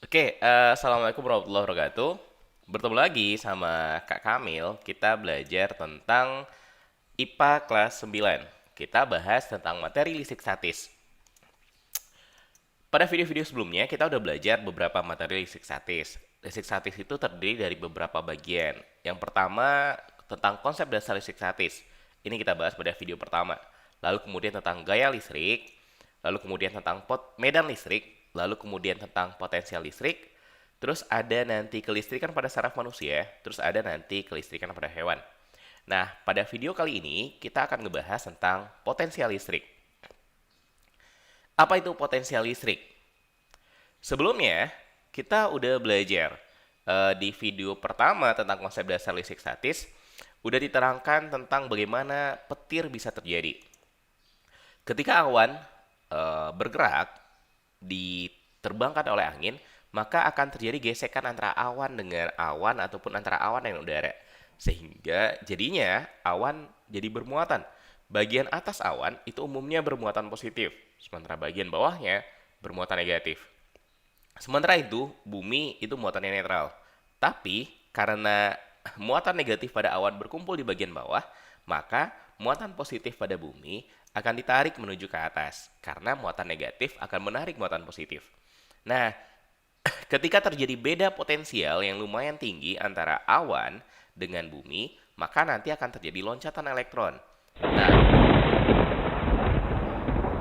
Assalamualaikum warahmatullahi wabarakatuh. Bertemu lagi sama Kak Kamil, kita belajar tentang IPA kelas 9. Kita bahas tentang materi listrik statis. Pada video-video sebelumnya, kita udah belajar beberapa materi listrik statis. Listrik statis itu terdiri dari beberapa bagian. Yang pertama, tentang konsep dasar listrik statis. Ini kita bahas pada video pertama. Lalu kemudian tentang gaya listrik, lalu kemudian tentang medan listrik, lalu kemudian tentang potensial listrik, terus ada nanti kelistrikan pada saraf manusia, terus ada nanti kelistrikan pada hewan. Nah, pada video kali ini kita akan ngebahas tentang potensial listrik. Apa itu potensial listrik? Sebelumnya, kita udah belajar di video pertama tentang konsep dasar listrik statis, udah diterangkan tentang bagaimana petir bisa terjadi. Ketika awan bergerak diterbangkan oleh angin, maka akan terjadi gesekan antara awan dengan awan ataupun antara awan dan udara. Sehingga jadinya awan jadi bermuatan. Bagian atas awan itu umumnya bermuatan positif, sementara bagian bawahnya bermuatan negatif. Sementara itu, bumi itu muatannya netral. Tapi, karena muatan negatif pada awan berkumpul di bagian bawah, maka muatan positif pada bumi akan ditarik menuju ke atas. Karena muatan negatif akan menarik muatan positif. Nah, ketika terjadi beda potensial yang lumayan tinggi antara awan dengan bumi, maka nanti akan terjadi loncatan elektron. Nah,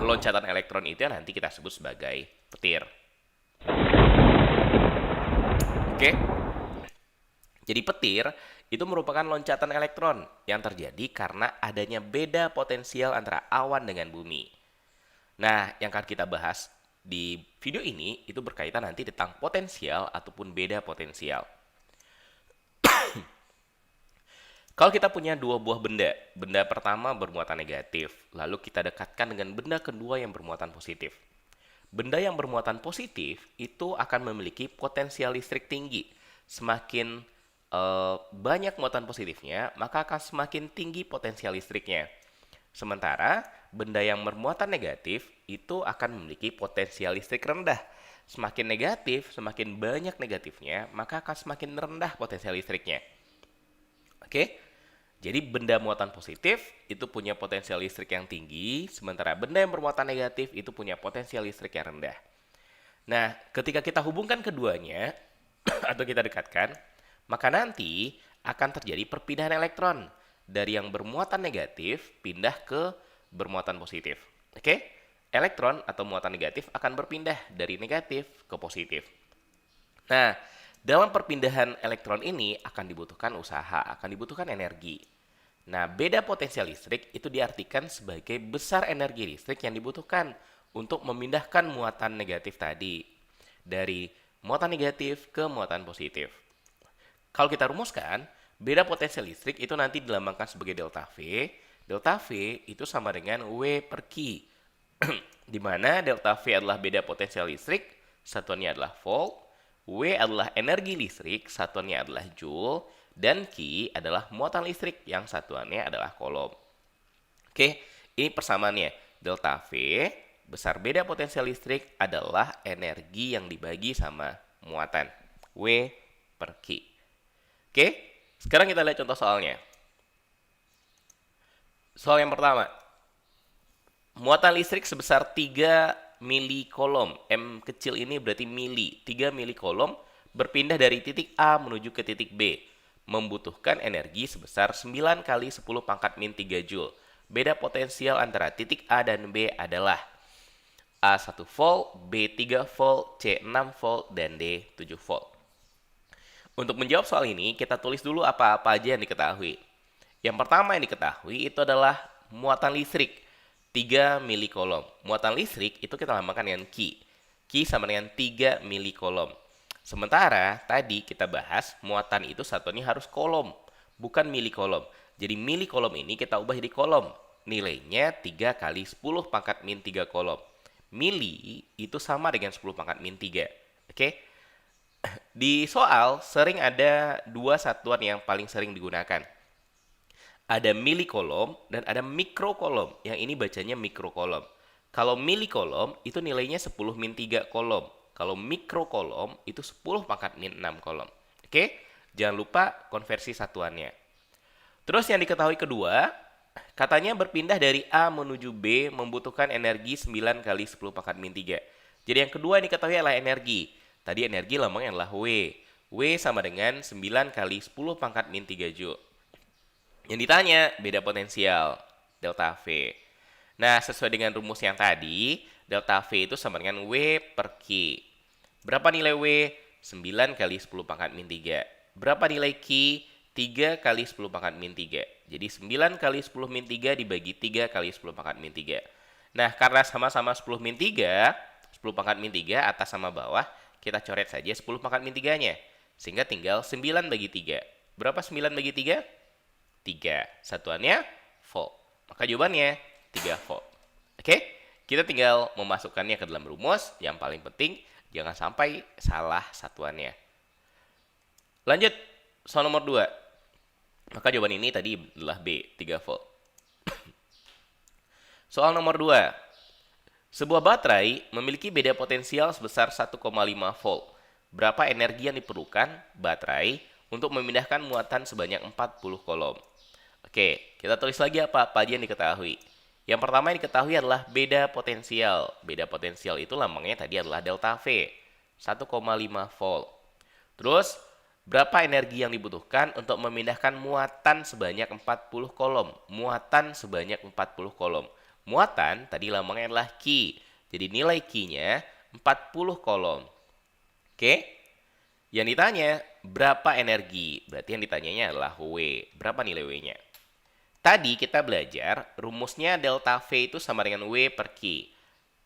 loncatan elektron itu nanti kita sebut sebagai petir. Oke? Jadi petir itu merupakan loncatan elektron yang terjadi karena adanya beda potensial antara awan dengan bumi. Nah, yang akan kita bahas di video ini itu berkaitan nanti tentang potensial ataupun beda potensial. Kalau kita punya dua buah benda, benda pertama bermuatan negatif, lalu kita dekatkan dengan benda kedua yang bermuatan positif. Benda yang bermuatan positif itu akan memiliki potensial listrik tinggi. Semakin banyak muatan positifnya, maka akan semakin tinggi potensial listriknya. Sementara benda yang bermuatan negatif itu akan memiliki potensial listrik rendah. Semakin negatif, semakin banyak negatifnya, maka akan semakin rendah potensial listriknya. Oke? Jadi benda muatan positif itu punya potensial listrik yang tinggi, sementara benda yang bermuatan negatif itu punya potensial listrik yang rendah. Nah, ketika kita hubungkan keduanya atau kita dekatkan, maka nanti akan terjadi perpindahan elektron dari yang bermuatan negatif pindah ke bermuatan positif. Oke? Elektron atau muatan negatif akan berpindah dari negatif ke positif. Nah, dalam perpindahan elektron ini akan dibutuhkan usaha, akan dibutuhkan energi. Nah, beda potensial listrik itu diartikan sebagai besar energi listrik yang dibutuhkan untuk memindahkan muatan negatif tadi dari muatan negatif ke muatan positif. Kalau kita rumuskan, beda potensial listrik itu nanti dilambangkan sebagai delta V. Delta V itu sama dengan W per Q. Di mana delta V adalah beda potensial listrik, satuannya adalah volt. W adalah energi listrik, satuannya adalah joule. Dan Q adalah muatan listrik, yang satuannya adalah coulomb. Oke, ini persamaannya. Delta V, besar beda potensial listrik, adalah energi yang dibagi sama muatan. W per Q. Oke, sekarang kita lihat contoh soalnya. Soal yang pertama. Muatan listrik sebesar 3 milikolom. M kecil ini berarti mili. 3 milikolom berpindah dari titik A menuju ke titik B. Membutuhkan energi sebesar 9 kali 10 pangkat min 3 Joule. Beda potensial antara titik A dan B adalah A 1 volt, B 3 volt, C 6 volt, dan D 7 volt. Untuk menjawab soal ini, kita tulis dulu apa-apa aja yang diketahui. Yang pertama yang diketahui itu adalah muatan listrik, 3 milikolom. Muatan listrik itu kita lambangkan dengan Q. Q sama dengan 3 milikolom. Sementara tadi kita bahas muatan itu satuannya harus kolom, bukan milikolom. Jadi milikolom ini kita ubah jadi kolom. Nilainya 3 kali 10 pangkat min 3 kolom. Mili itu sama dengan 10 pangkat min 3. Oke? Di soal sering ada dua satuan yang paling sering digunakan. Ada milikolom dan ada mikrokolom. Yang ini bacanya mikrokolom. Kalau milikolom itu nilainya 10 min 3 kolom. Kalau mikrokolom itu 10 pangkat min 6 kolom. Oke? Jangan lupa konversi satuannya. Terus yang diketahui kedua, katanya berpindah dari A menuju B membutuhkan energi 9 kali 10 pangkat min 3. Jadi yang kedua yang diketahui adalah energi. Tadi energi lambangnya adalah W. W sama dengan 9 kali 10 pangkat min 3 Joule. Yang ditanya, beda potensial, delta V. Nah, sesuai dengan rumus yang tadi, delta V itu sama dengan W per Q. Berapa nilai W? 9 kali 10 pangkat min 3. Berapa nilai Q? 3 kali 10 pangkat min 3. Jadi 9 kali 10 min 3 dibagi 3 kali 10 pangkat min 3. Nah, karena sama-sama 10 min 3, 10 pangkat min 3 atas sama bawah, kita coret saja 10 pangkat min 3-nya. Sehingga tinggal 9 bagi 3. Berapa 9 bagi 3? 3. Satuannya volt. Maka jawabannya 3 volt. Oke? Kita tinggal memasukkannya ke dalam rumus. Yang paling penting, jangan sampai salah satuannya. Lanjut, soal nomor 2. Maka jawaban ini tadi adalah B, 3 volt. Soal nomor 2. Sebuah baterai memiliki beda potensial sebesar 1,5 volt. Berapa energi yang diperlukan baterai untuk memindahkan muatan sebanyak 40 kolom? Oke, kita tulis lagi apa aja yang diketahui. Yang pertama yang diketahui adalah beda potensial. Beda potensial itu lambangnya tadi adalah delta V, 1,5 volt. Terus, berapa energi yang dibutuhkan untuk memindahkan muatan sebanyak 40 kolom? Muatan sebanyak 40 kolom. Muatan tadi lambangnya adalah Q. Jadi nilai Q-nya 40 kolom. Oke? Yang ditanya, berapa energi? Berarti yang ditanyanya adalah W. Berapa nilai W-nya? Tadi kita belajar rumusnya delta V itu sama dengan W per Q.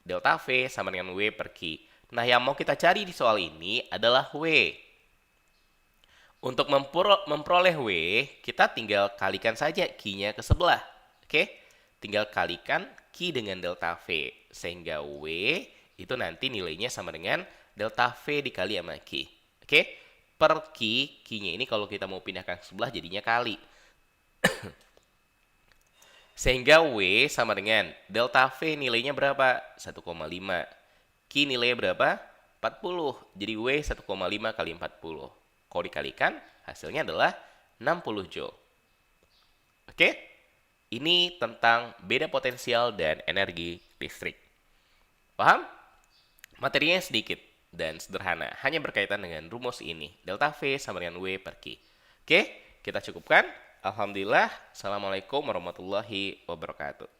Delta V sama dengan W per Q. Nah, yang mau kita cari di soal ini adalah W. Untuk memperoleh W, kita tinggal kalikan saja Q-nya ke sebelah. Oke? Tinggal kalikan Q dengan delta V. Sehingga W itu nanti nilainya sama dengan delta V dikali sama Q. Oke? Per Q, Q-nya ini kalau kita mau pindahkan ke sebelah jadinya kali. Sehingga W sama dengan delta V nilainya berapa? 1,5. Q nilainya berapa? 40. Jadi W 1,5 kali 40. Kalau dikalikan, hasilnya adalah 60 Joule. Oke? Ini tentang beda potensial dan energi listrik. Paham? Materinya sedikit dan sederhana. Hanya berkaitan dengan rumus ini. Delta V sama dengan W per Q. Oke? Kita cukupkan. Alhamdulillah. Assalamualaikum warahmatullahi wabarakatuh.